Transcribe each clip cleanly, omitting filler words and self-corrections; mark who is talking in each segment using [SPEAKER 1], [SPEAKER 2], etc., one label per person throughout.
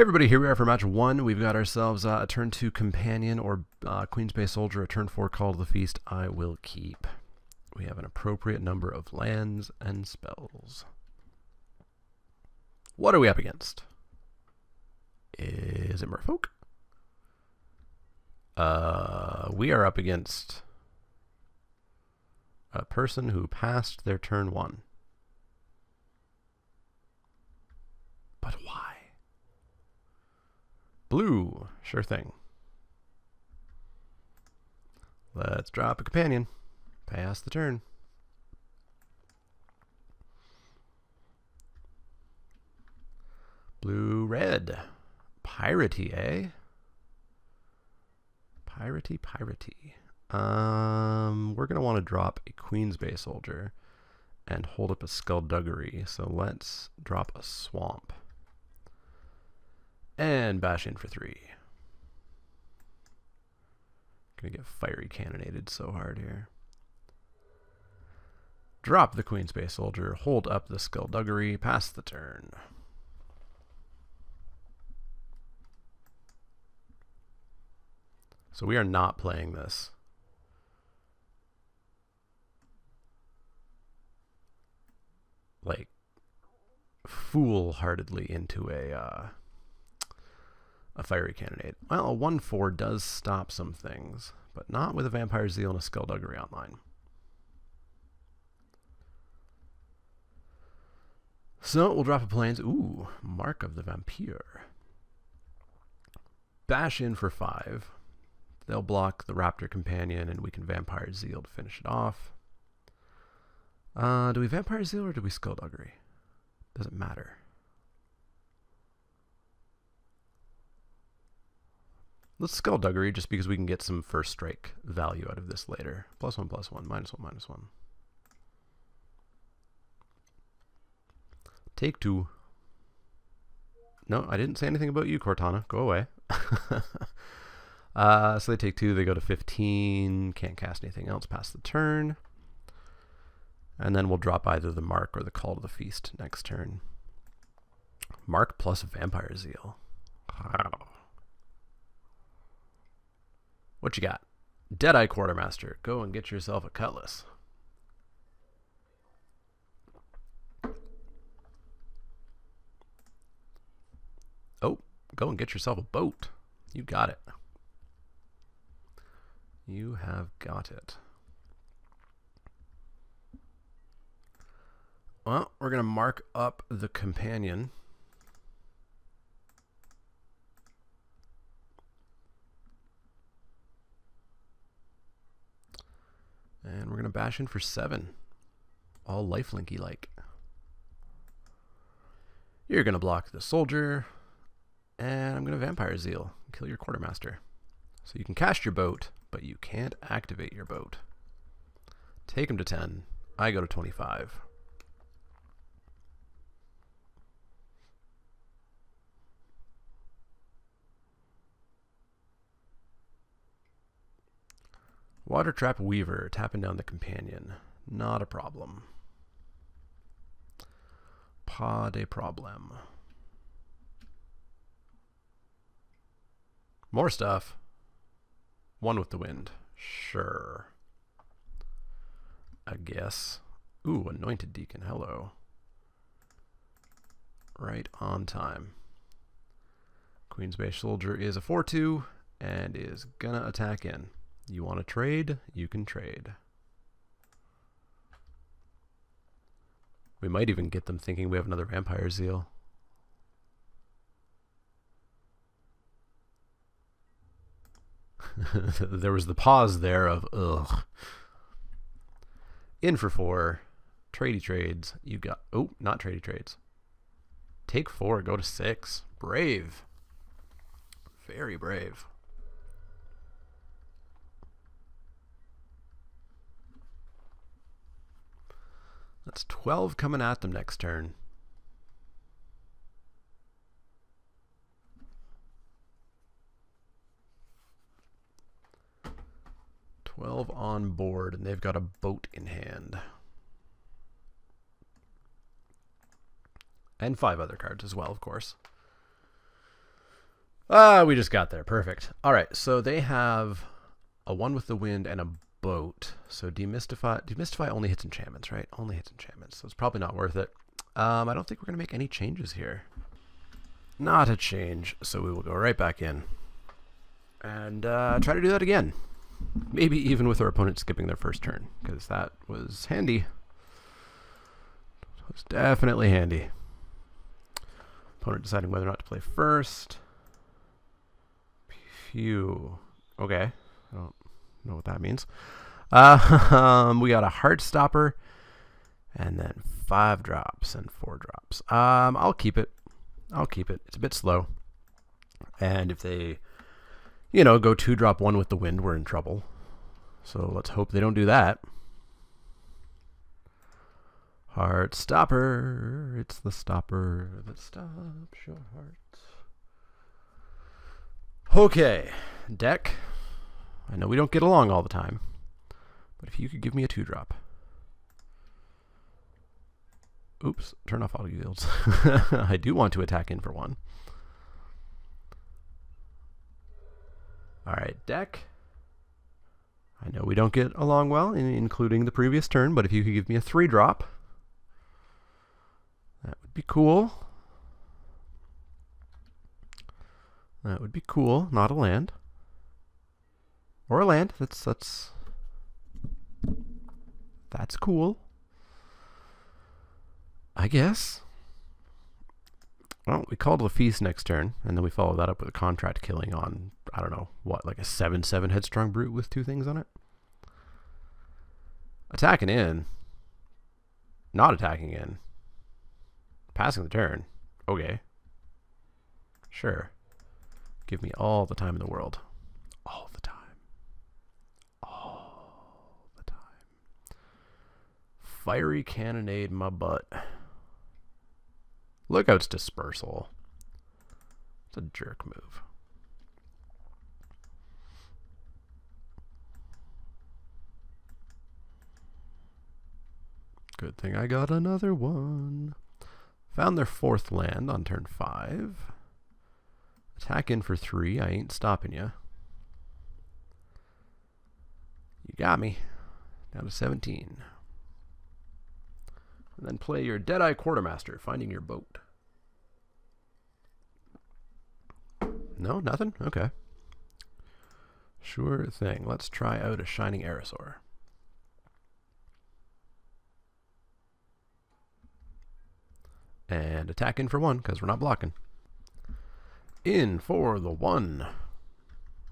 [SPEAKER 1] Hey everybody, here we are for match 1. We've got ourselves a turn 2 companion or Queen's Bay Soldier, a turn 4 Call to the Feast. I will keep. We have an appropriate number of lands and spells. What are we up against? Is it Merfolk? We are up against a person who passed their turn 1. But why? Blue, sure thing. Let's drop a companion. Pass the turn. Blue, red. Piratey, eh? Piratey. We're going to want to drop a Queen's Bay Soldier and hold up a Skullduggery. So let's drop a Swamp. And bash in for 3. Gonna get fiery cannonaded so hard here. Drop the Queen's Bay Soldier, hold up the Skullduggery, pass the turn. So we are not playing this. Like, foolhardily into a fiery cannonade. Well, a 1/4 does stop some things, but not with a Vampire Zeal and a Skullduggery online. So we'll drop a Plains. Ooh, Mark of the Vampire. Bash in for 5. They'll block the Raptor Companion, and we can Vampire Zeal to finish it off. Do we Vampire Zeal or do we Skullduggery? Doesn't matter. Let's Skullduggery just because we can get some first strike value out of this later. +1/+1, -1, -1. Take 2. No, I didn't say anything about you, Cortana. Go away. So they take 2, they go to 15. Can't cast anything else past the turn. And then we'll drop either the Mark or the Call to the Feast next turn. Mark plus Vampire Zeal. Wow. What you got? Deadeye Quartermaster. Go and get yourself a Cutlass. Oh, go and get yourself a boat. You got it. You have got it. Well, we're going to mark up the companion. And we're going to bash in for 7. All lifelinky like. You're going to block the Soldier. And I'm going to Vampire Zeal. Kill your Quartermaster. So you can cast your boat, but you can't activate your boat. Take him to 10. I go to 25. Water Trap Weaver, tapping down the companion. Not a problem. Pas de problem. More stuff. One with the wind. Sure. I guess. Ooh, Anointed Deacon. Hello. Right on time. Queen's Bay Soldier is a 4/2 and is gonna attack in. You want to trade? You can trade. We might even get them thinking we have another Vampire Zeal. There was the pause there of, ugh. In for 4. Tradey trades. You got, oh, not tradey trades. Take 4, go to 6. Brave. Very brave. That's 12 coming at them next turn. On board, and they've got a boat in hand. And 5 other cards as well, of course. We just got there. Perfect. All right, so they have a 1 with the wind and a boat. So demystify only hits enchantments, right? Only hits enchantments. So it's probably not worth it. I don't think we're going to make any changes here. Not a change. So we will go right back in and try to do that again. Maybe even with our opponent skipping their first turn, because that was handy. It was definitely handy. Opponent deciding whether or not to play first. Phew. Okay. I don't know what that means. We got a Heartstopper, and then 5 drops and 4 drops. I'll keep it. I'll keep it. It's a bit slow. And if they, you know, go 2-drop 1 with the wind, we're in trouble. So let's hope they don't do that. Heartstopper. It's the stopper that stops your heart. Okay, deck. I know we don't get along all the time, but if you could give me a 2-drop. Oops, turn off auto yields. I do want to attack in for 1. Alright, deck. I know we don't get along well, including the previous turn, but if you could give me a 3-drop, that would be cool. That would be cool. Not a land. Or a land. That's cool. I guess. Well, we called the feast next turn, and then we followed that up with a contract killing on, I don't know, what, like a 7/7 Headstrong Brute with 2 things on it? Attacking in. Not attacking in. Passing the turn. Okay. Sure. Give me all the time in the world. All the time. All the time. Fiery Cannonade my butt. Lookout's Dispersal. It's a jerk move. Good thing I got another one. Found their 4th land on turn 5. Attack in for 3. I ain't stopping you. You got me. Down to 17. And then play your Deadeye Quartermaster, finding your boat. No, nothing? Okay. Sure thing. Let's try out a Shining Aerosaur. And attack in for 1, because we're not blocking. In for the 1.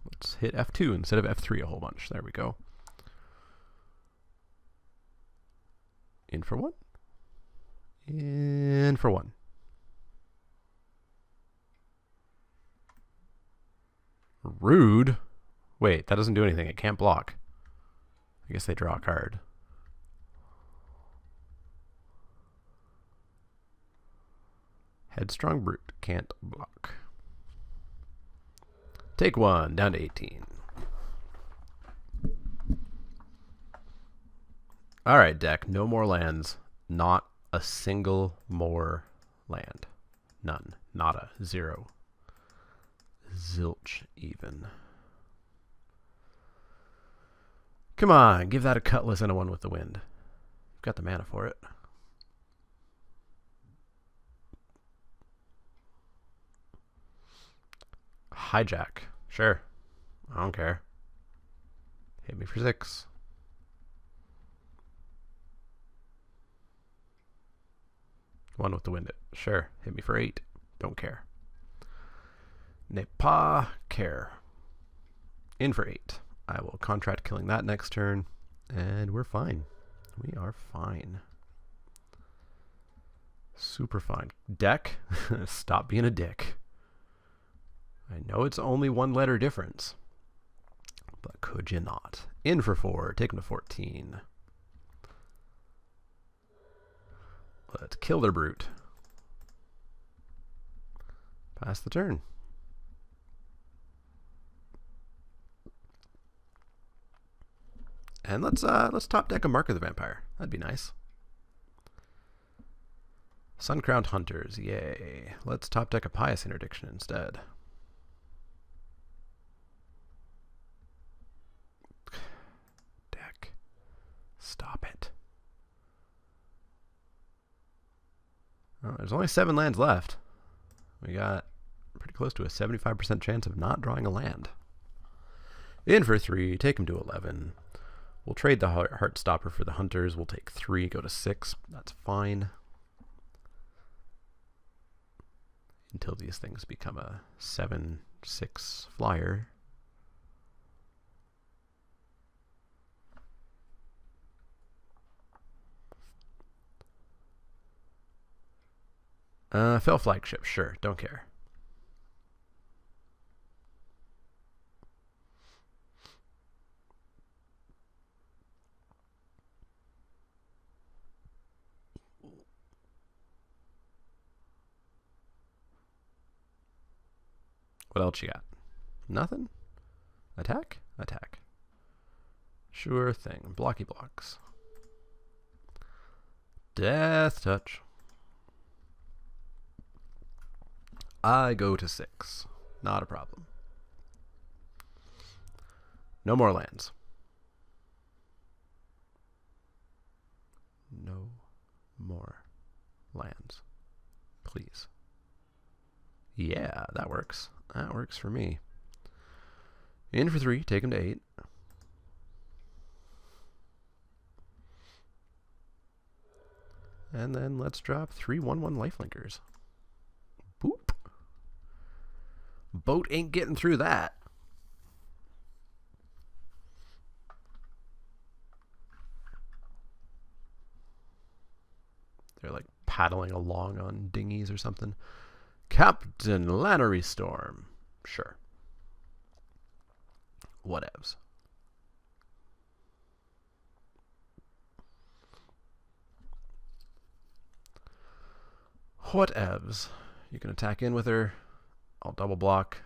[SPEAKER 1] Let's hit F2 instead of F3 a whole bunch. There we go. In for 1. In for 1. Rude. Wait, that doesn't do anything. It can't block. I guess they draw a card. Headstrong Brute. Can't block. Take 1. Down to 18. Alright, deck. No more lands. Not a single more land. None. Nada. 0. Zilch even. Come on. Give that a Cutlass and a 1 with the wind. You've got the mana for it. Hijack. Sure. I don't care. Hit me for 6. One with the wind. Sure. Hit me for 8. Don't care. Ne pas care. In for 8. I will contract killing that next turn. And we're fine. We are fine. Super fine. Deck. Stop being a dick. I know it's only 1 letter difference. But could you not? In for 4. Take them to 14. Let's kill their brute. Pass the turn. And let's top deck a Mark of the Vampire. That'd be nice. Sun-Crowned Hunters, yay. Let's top deck a Pious Interdiction instead. Oh, there's only 7 lands left. We got pretty close to a 75% chance of not drawing a land. In for 3, take him to 11. We'll trade the Heartstopper for the Hunters. We'll take 3, go to 6. That's fine. Until these things become a 7/6 flyer. Fell Flagship, sure, don't care. What else you got? Nothing? Attack? Attack. Sure thing. Blocky blocks. Death Touch. I go to 6. Not a problem. No more lands. No more lands. Please. Yeah, that works. That works for me. In for 3, take him to 8. And then let's drop 3/1/1 Lifelinkers. Boop. Boat ain't getting through that. They're like paddling along on dinghies or something. Captain Lannery Storm. Sure. Whatevs. Whatevs. You can attack in with her. I'll double block.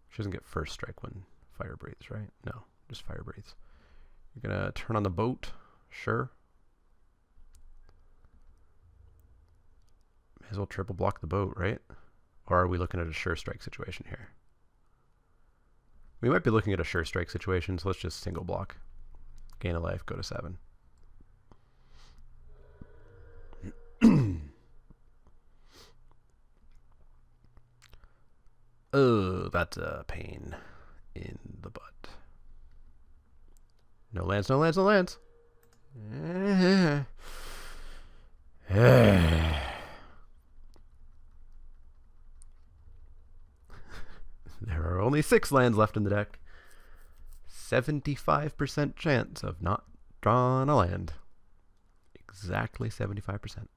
[SPEAKER 1] She doesn't get first strike when fire breathes, right? No, just fire breathes. You're going to turn on the boat. Sure. May as well triple block the boat, right? Or are we looking at a sure strike situation here? We might be looking at a sure strike situation, so let's just single block. Gain a life, go to 7. Oh, that's a pain in the butt. No lands, no lands, no lands. There are only 6 lands left in the deck. 75% chance of not drawing a land. Exactly 75%.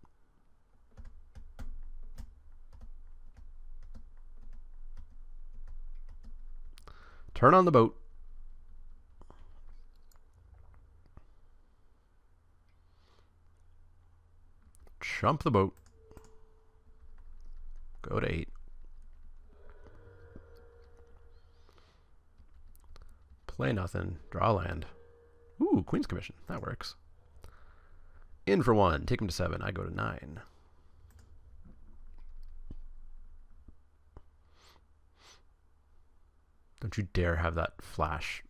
[SPEAKER 1] Turn on the boat. Chump the boat. Go to 8. Play nothing. Draw land. Ooh, Queen's Commission. That works. In for 1. Take him to 7. I go to 9. Don't you dare have that flash,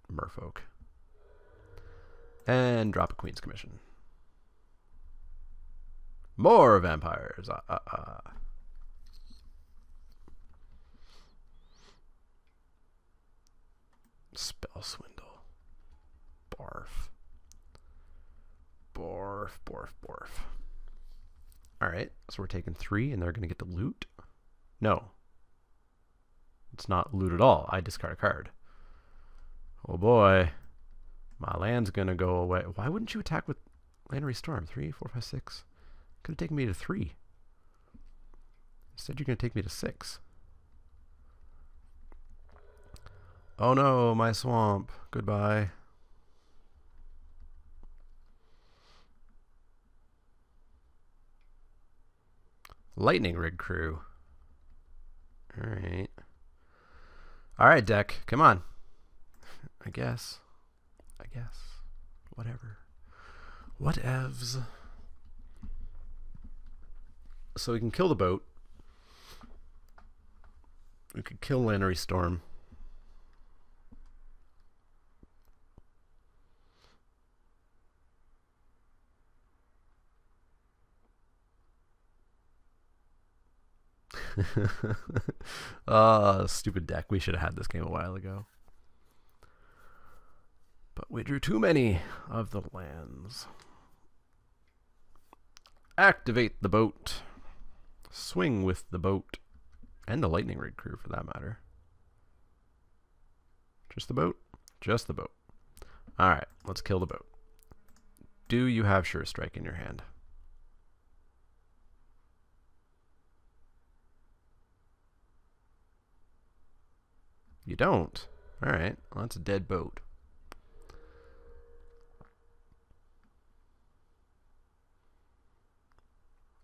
[SPEAKER 1] Merfolk. And drop a Queen's Commission. More vampires. Spell Swindle. Barf. Barf, barf, barf. Alright, so we're taking 3 and they're going to get the loot? No. It's not loot at all. I discard a card. Oh boy. My land's going to go away. Why wouldn't you attack with Lannery Storm? 3, 4, 5, 6. Could have taken me to 3. Instead, you're going to take me to 6. Oh no, my swamp. Goodbye. Lightning Rig Crew. Alright. Alright, deck. Come on. I guess. Whatever. Whatevs. So we can kill the boat. We could kill Lannery Storm. Stupid deck. We should have had this game a while ago. But we drew too many of the lands. Activate the boat. Swing with the boat. And the lightning rig crew, for that matter. Just the boat? Just the boat. Alright, let's kill the boat. Do you have Sure Strike in your hand? You don't? Alright, well, that's a dead boat.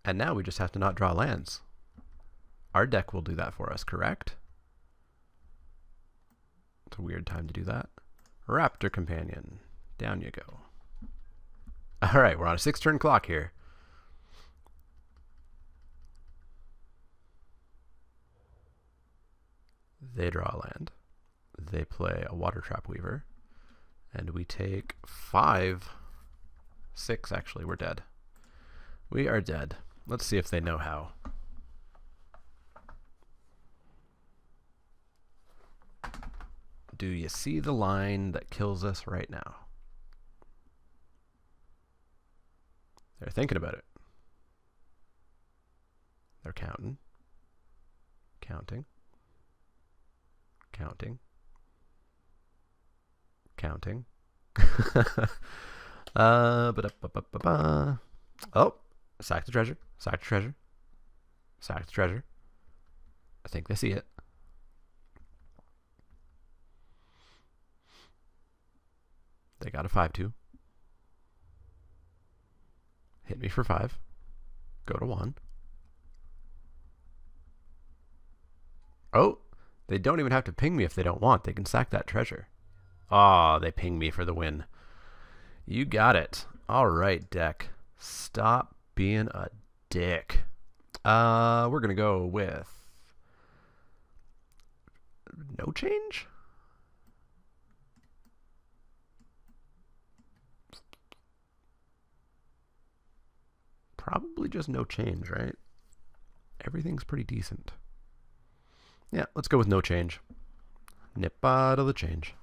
[SPEAKER 1] And now we just have to not draw lands. Our deck will do that for us, correct? It's a weird time to do that. Raptor Companion. Down you go. Alright, we're on a 6-turn clock here. They draw a land. They play a Water Trap Weaver. And we take 5. 6, actually. We're dead. We are dead. Let's see if they know how. Do you see the line that kills us right now? They're thinking about it. They're counting. Counting. Counting. Counting. Oh, sack the treasure. Sack the treasure. Sack the treasure. I think they see it. They got a 5-2. Hit me for 5. Go to 1. Oh, they don't even have to ping me if they don't want. They can sack that treasure. Ah, they ping me for the win. You got it. All right, deck. Stop being a dick. We're going to go with no change? Probably just no change, right? Everything's pretty decent. Yeah, let's go with no change. Nip out of the change.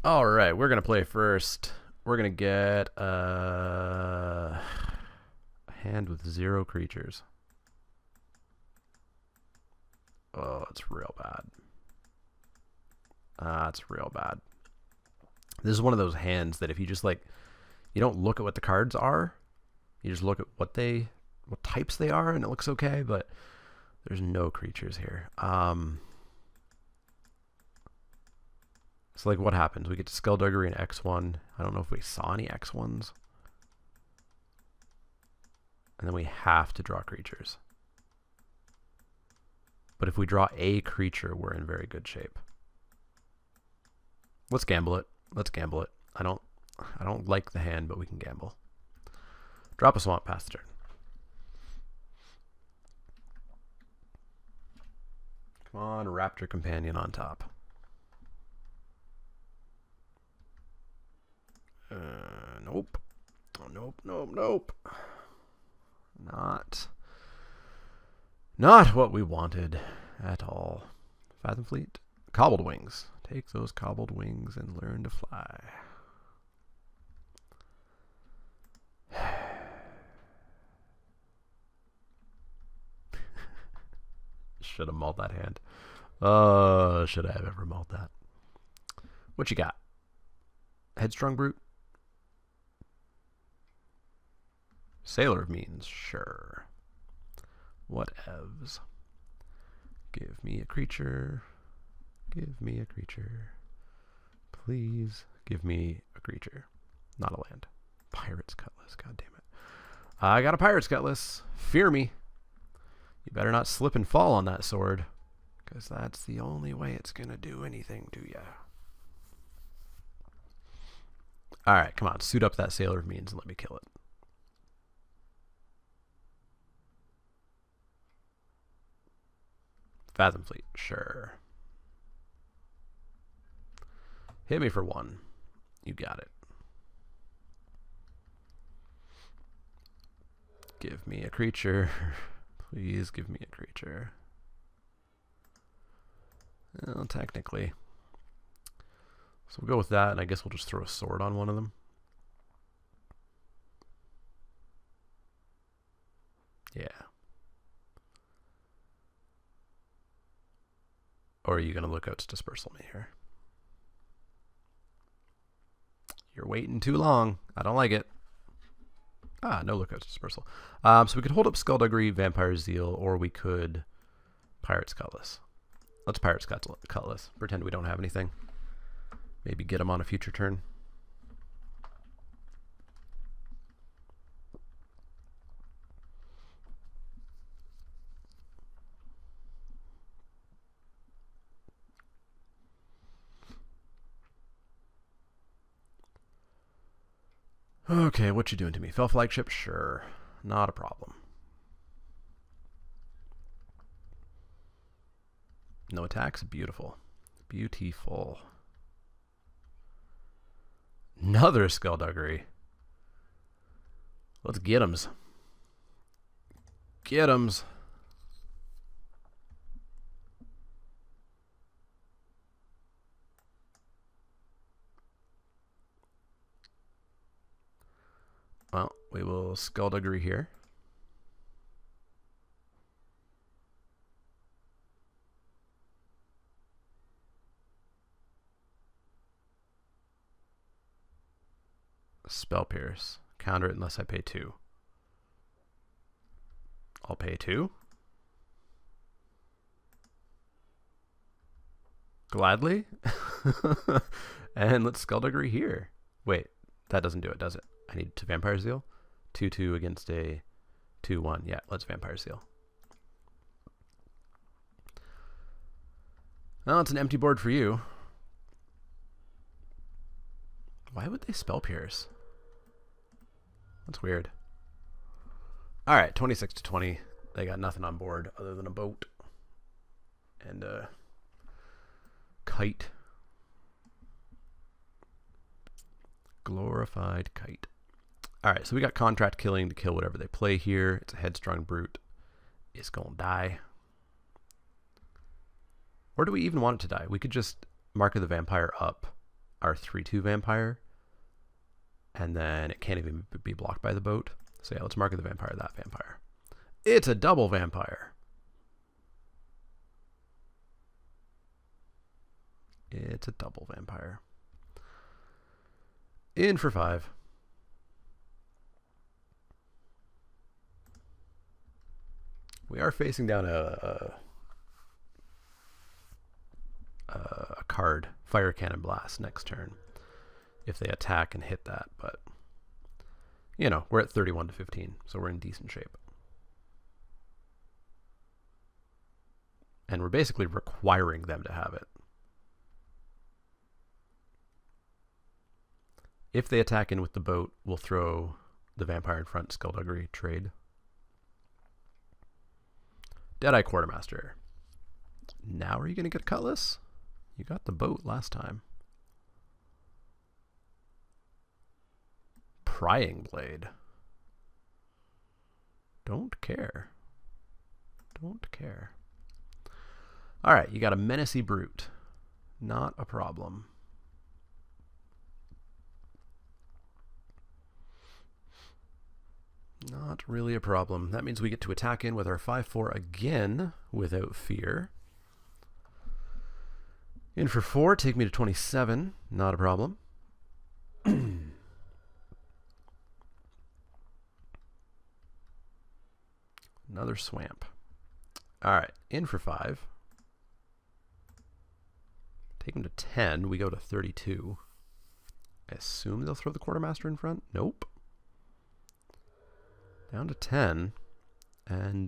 [SPEAKER 1] All right, we're going to play first. We're going to get a hand with 0 creatures. Oh, it's real bad. It's real bad. This is one of those hands that if you just like, you don't look at what the cards are, you just look at what types they are, and it looks okay, but there's no creatures here. So like what happens? We get to Skullduggery and X1. I don't know if we saw any X1s. And then we have to draw creatures. But if we draw a creature, we're in very good shape. Let's gamble it. Let's gamble it. I don't like the hand, but we can gamble. Drop a swamp, pass the turn. Come on, Raptor Companion on top. Nope. Oh, nope, nope, nope. Not what we wanted at all. Fathom Fleet. Cobbled Wings. Take those cobbled wings and learn to fly. Should have mulled that hand. Should I have ever mulled that? What you got? Headstrong Brute? Sailor of Means, sure. Whatevs. Give me a creature. Give me a creature. Please give me a creature. Not a land. Pirate's Cutlass, god damn it. I got a Pirate's Cutlass. Fear me. You better not slip and fall on that sword, because that's the only way it's going to do anything to you. Alright, come on. Suit up that Sailor of Means and let me kill it. Fathom Fleet, sure. Hit me for 1. You got it. Give me a creature. Please give me a creature. Well, technically. So we'll go with that, and I guess we'll just throw a sword on one of them. Yeah. Or are you going to look out to dispersal me here? You're waiting too long. I don't like it. Ah, no lookouts dispersal. So we could hold up Skullduggery, Vampire Zeal, or we could Pirate's Cutlass. Let's Pirate's Cutlass. Pretend we don't have anything. Maybe get him on a future turn. Okay, what you doing to me? Fell flagship? Sure. Not a problem. No attacks? Beautiful. Beautiful. Another Skullduggery. Let's get 'ems. Get 'ems. Well, we will Skullduggery here. Spell Pierce. Counter it unless I pay 2. I'll pay 2. Gladly. And let's Skullduggery here. Wait, that doesn't do it, does it? I need to Vampire Zeal. 2/2 against a 2/1. Yeah, let's Vampire Zeal. Well, it's an empty board for you. Why would they Spell Pierce? That's weird. All right, 26-20. They got nothing on board other than a boat and a kite. Glorified kite. All right, so we got Contract Killing to kill whatever they play here. It's a Headstrong Brute. It's going to die. Or do we even want it to die? We could just Mark of the Vampire up our 3/2 Vampire, and then it can't even be blocked by the boat. So yeah, let's Mark of the Vampire that Vampire. It's a double Vampire. It's a double Vampire. In for 5. We are facing down a card, Fire Cannon Blast, next turn, if they attack and hit that. But, you know, we're at 31-15, so we're in decent shape. And we're basically requiring them to have it. If they attack in with the boat, we'll throw the Vampire in front, Skullduggery, trade. Deadeye Quartermaster. Now are you going to get Cutlass? You got the boat last time. Prying Blade. Don't care. Don't care. Alright, you got a Menacey Brute. Not a problem. Not really a problem. That means we get to attack in with our 5/4 again without fear. In for 4, take me to 27. Not a problem. Another Swamp. Alright, in for 5. Take him to 10. We go to 32. I assume they'll throw the Quartermaster in front? Nope. Down to 10. And,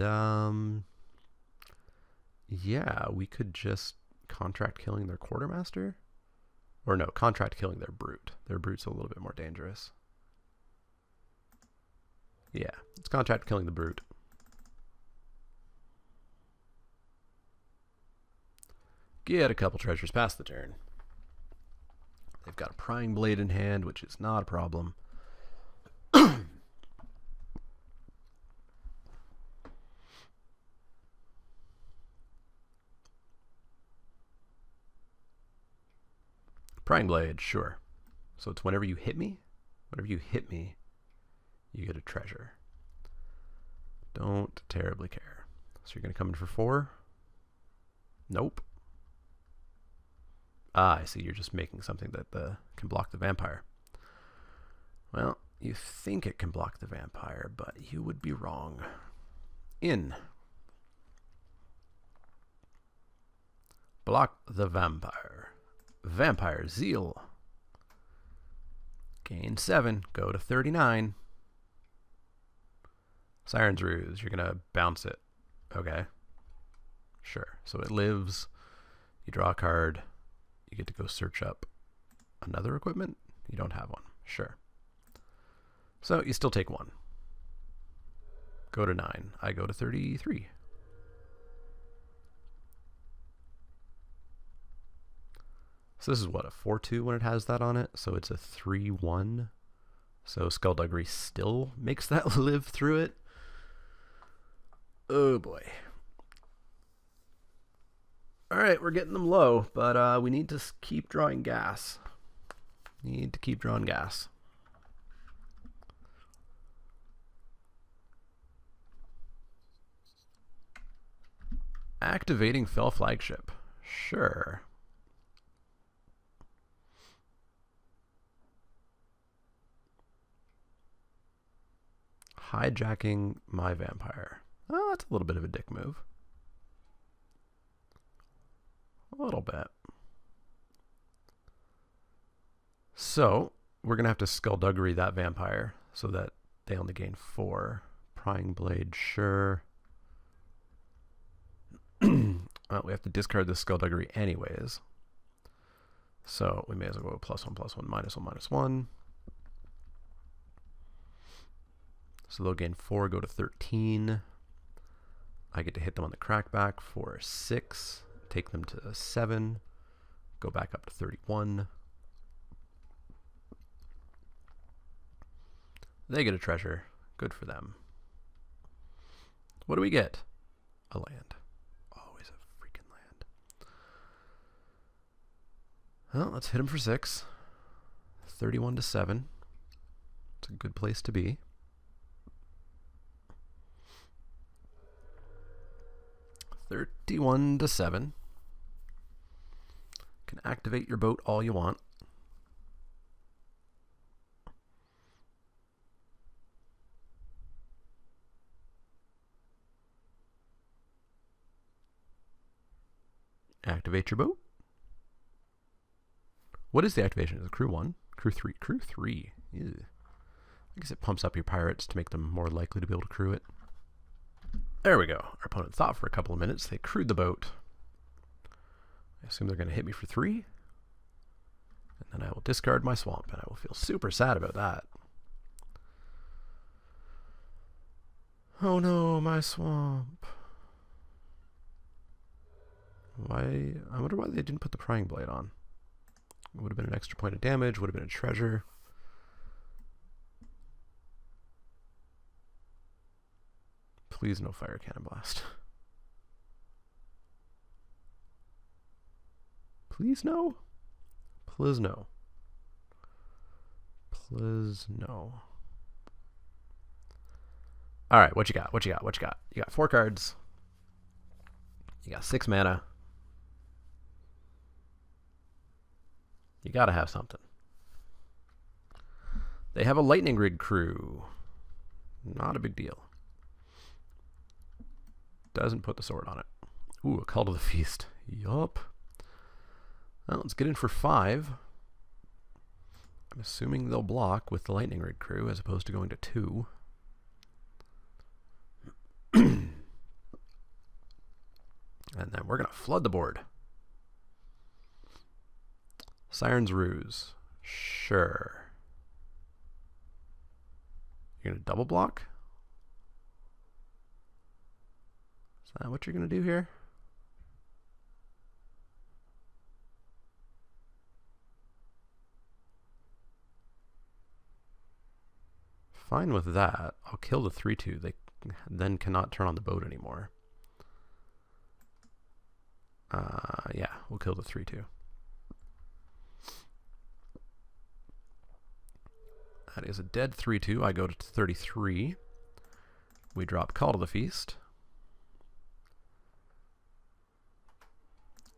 [SPEAKER 1] yeah, we could just Contract Killing their Quartermaster? Or no, Contract Killing their Brute. Their Brute's a little bit more dangerous. Yeah, it's Contract Killing the Brute. Get a couple treasures past the turn. They've got a Prying Blade in hand, which is not a problem. Prying Blade, sure. So it's whenever you hit me, you get a treasure. Don't terribly care. So you're going to come in for 4? Nope. Ah, I see. You're just making something that can block the vampire. Well, you think it can block the vampire, but you would be wrong. In. Block the vampire. Vampire Zeal. Gain 7. Go to 39. Siren's Ruse. You're going to bounce it. Okay. Sure. So it lives. You draw a card. You get to go search up another equipment. You don't have one. Sure. So you still take 1. Go to 9. I go to 33. So this is what, a 4-2 when it has that on it? So it's a 3-1. So Skullduggery still makes that live through it. Oh boy. Alright, we're getting them low, but we need to keep drawing gas. Need to keep drawing gas. Activating Fell Flagship. Sure. Hijacking my vampire. Oh, that's a little bit of a dick move. A little bit. So, we're going to have to Skullduggery that vampire so that they only gain 4. Prying Blade, sure. Well, we have to discard the Skullduggery anyways. So, we may as well go +1, +1, -1, -1. So they'll gain 4, go to 13. I get to hit them on the crackback for 6. Take them to 7. Go back up to 31. They get a treasure. Good for them. What do we get? A land. Always a freaking land. Well, let's hit them for 6. 31 to 7. It's a good place to be. 31 to 7. Can activate your boat all you want. Activate your boat. What is the activation? Is it crew 1? Crew 3? Crew 3. Ew. I guess it pumps up your pirates to make them more likely to be able to crew it. There we go. Our opponent thought for a couple of minutes. They crewed the boat. I assume they're going to hit me for 3. And then I will discard my swamp, and I will feel super sad about that. Oh no, my swamp. Why? I wonder why they didn't put the Prying Blade on. It would have been an extra point of damage, would have been a treasure. Please no Fire Cannon Blast. Please no? Please no. Please no. Alright, what you got? What you got? What you got? You got 4 cards. You got 6 mana. You gotta have something. They have a Lightning Rig crew. Not a big deal. Doesn't put the sword on it. Ooh, a Call to the Feast. Yup. Well, let's get in for 5. I'm assuming they'll block with the Lightning Rig crew as opposed to going to 2. And then we're going to flood the board. Siren's Ruse. Sure. You're going to double block? Is that what you're going to do here? Fine with that. I'll kill the 3-2. They then cannot turn on the boat anymore. Yeah, we'll kill the 3-2. That is a dead 3-2. I go to 33. We drop Call to the Feast.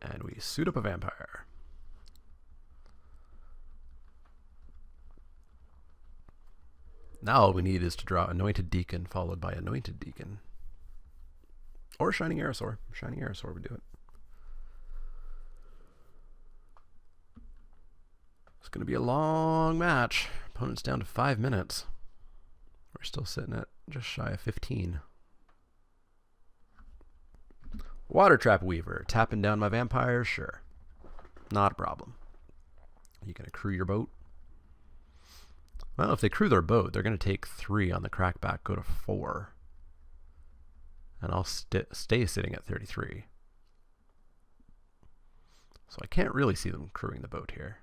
[SPEAKER 1] And we suit up a vampire. Now all we need is to draw Anointed Deacon followed by Anointed Deacon. Or Shining Aerosaur. Shining Aerosaur would do it. It's going to be a long match. Opponent's down to 5 minutes. We're still sitting at just shy of 15. Water Trap Weaver. Tapping down my vampires? Sure. Not a problem. You going to crew your boat? Well, if they crew their boat, they're going to take 3 on the crackback, go to 4. And I'll stay sitting at 33. So I can't really see them crewing the boat here.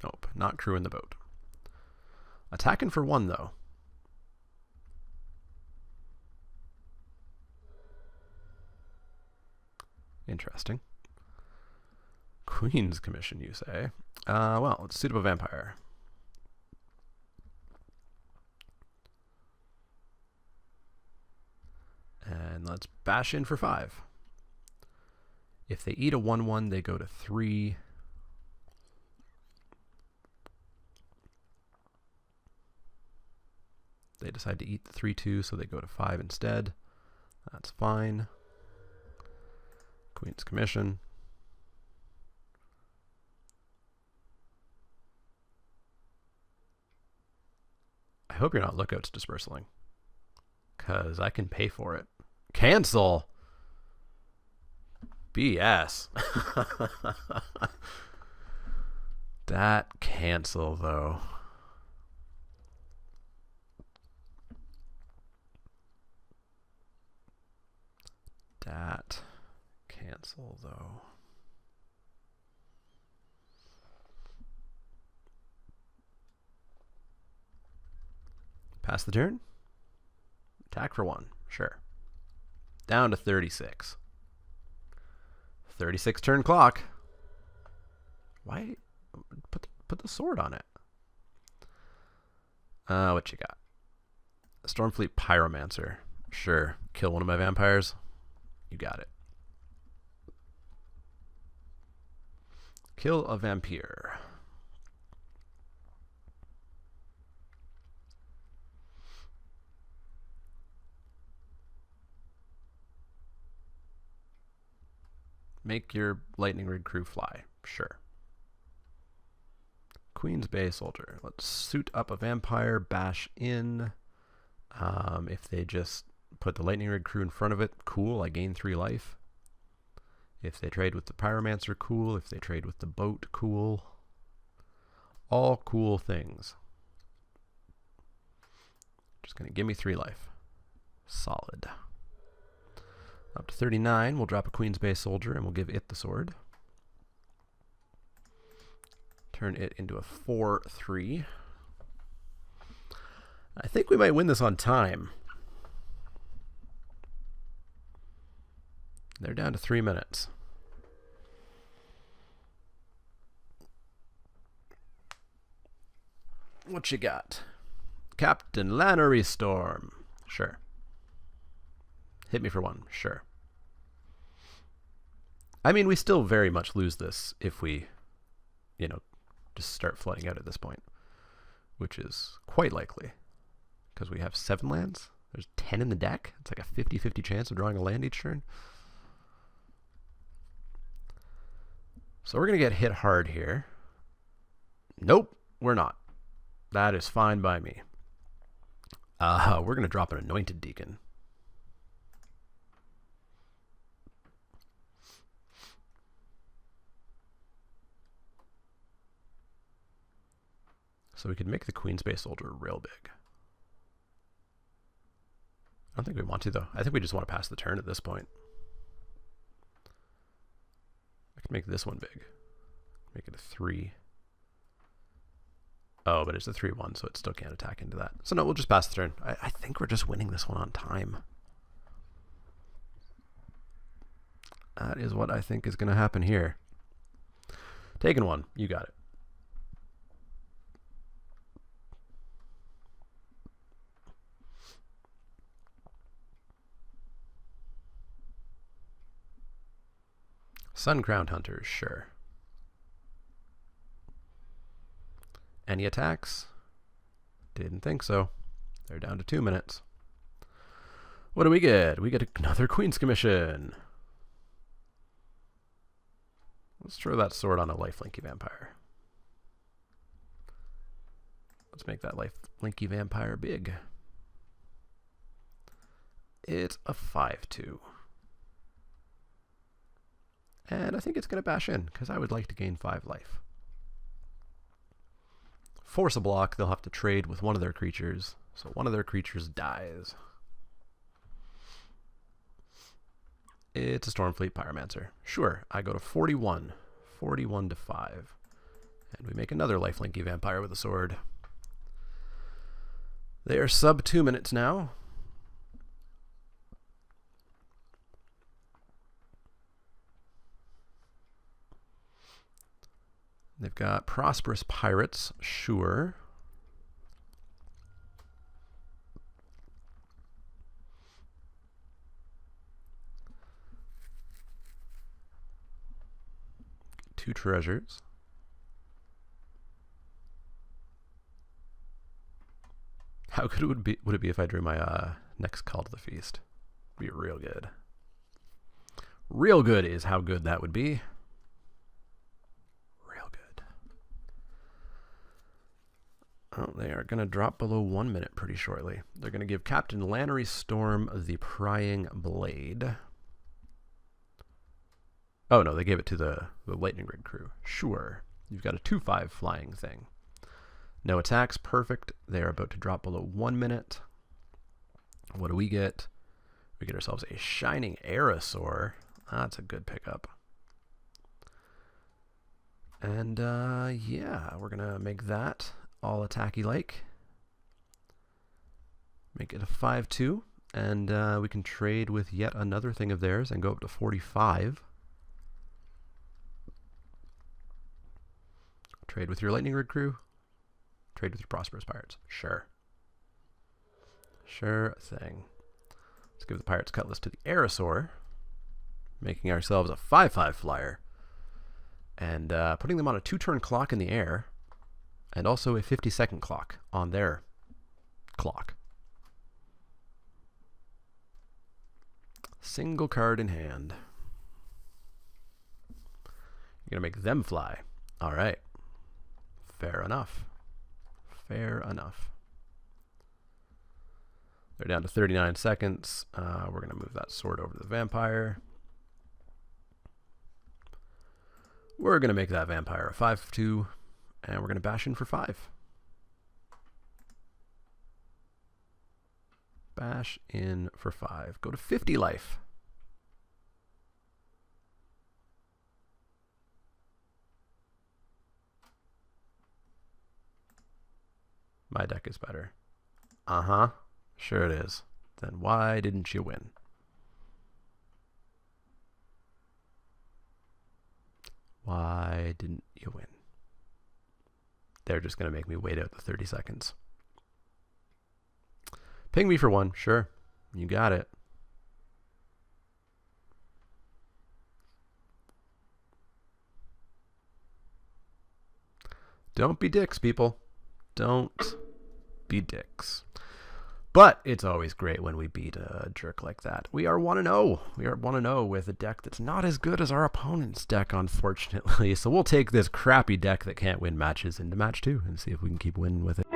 [SPEAKER 1] Nope, not crewing the boat. Attacking for 1, though. Interesting. Queen's Commission, you say? Well, let's suit up a vampire. And let's bash in for 5. If they eat a 1/1, they go to 3. They decide to eat the 3/2, so they go to 5 instead. That's fine. Queen's Commission. I hope you're not Lookouts Dispersaling, because I can pay for it. Cancel! BS. That cancel, though. That cancel, though. Pass the turn. Attack for 1. Sure. Down to 36. 36 turn clock. Why? Put the sword on it. What you got? Stormfleet Pyromancer. Sure. Kill one of my vampires. You got it. Kill a vampire. Make your lightning rig crew fly. Sure. Queen's Bay Soldier. Let's suit up a vampire, bash in. If they just put the lightning rig crew in front of it, cool, I gain 3 life. If they trade with the Pyromancer, cool. If they trade with the boat, cool. All cool things. Just going to give me 3 life. Solid. Up to 39, we'll drop a Queen's Bay Soldier and we'll give it the sword. Turn it into a 4/3. I think we might win this on time. They're down to 3 minutes. What you got? Captain Lannery Storm. Sure. Hit me for 1. Sure. I mean, we still very much lose this if we, just start flooding out at this point, which is quite likely because we have 7 lands. There's 10 in the deck. It's like a 50-50 chance of drawing a land each turn. So we're going to get hit hard here. Nope, we're not. That is fine by me. We're going to drop an Anointed Deacon. So we could make the Queen's Bay Soldier real big. I don't think we want to, though. I think we just want to pass the turn at this point. I can make this one big. Make it a 3. Oh, but it's a 3/1, so it still can't attack into that. So no, we'll just pass the turn. I think we're just winning this one on time. That is what I think is going to happen here. Taking one. You got it. Sun-Crowned Hunters, sure. Any attacks? Didn't think so. They're down to 2 minutes. What do we get? We get another Queen's Commission. Let's throw that sword on a lifelinky vampire. Let's make that lifelinky vampire big. It's a 5/2. And I think it's going to bash in, because I would like to gain 5 life. Force a block, they'll have to trade with one of their creatures, so one of their creatures dies. It's a Stormfleet Pyromancer. Sure, I go to 41. 41 to 5. And we make another lifelinky vampire with a sword. They are sub 2 minutes now. They've got Prosperous Pirates, sure. Two treasures. How good would it be if I drew my next Call to the Feast? It'd be real good. Real good is how good that would be. Oh, they are going to drop below 1 minute pretty shortly. They're going to give Captain Lannery Storm the Prying Blade. Oh, no, they gave it to the Lightning Rig crew. Sure. You've got a 2/5 flying thing. No attacks. Perfect. They are about to drop below 1 minute. What do we get? We get ourselves a Shining Aerosaur. That's a good pickup. And, yeah, we're going to make that all attacky like. Make it a 5/2, and we can trade with yet another thing of theirs and go up to 45. Trade with your Lightning Rig crew. Trade with your Prosperous Pirates. Sure. Sure thing. Let's give the Pirates Cutlass to the Aerosaur, making ourselves a 5/5 flyer, and putting them on a 2-turn clock in the air. And also a 50-second clock on their clock. Single card in hand. You're going to make them fly. All right. Fair enough. Fair enough. They're down to 39 seconds. We're going to move that sword over to the vampire. We're going to make that vampire a 5/2. And we're going to bash in for 5. Bash in for 5. Go to 50 life. My deck is better. Uh-huh. Sure it is. Then why didn't you win? Why didn't you win? They're just going to make me wait out the 30 seconds. Ping me for 1. Sure. You got it. Don't be dicks, people. Don't be dicks. But it's always great when we beat a jerk like that. We are 1-0. We are 1-0 with a deck that's not as good as our opponent's deck, unfortunately. So we'll take this crappy deck that can't win matches into match 2 and see if we can keep winning with it.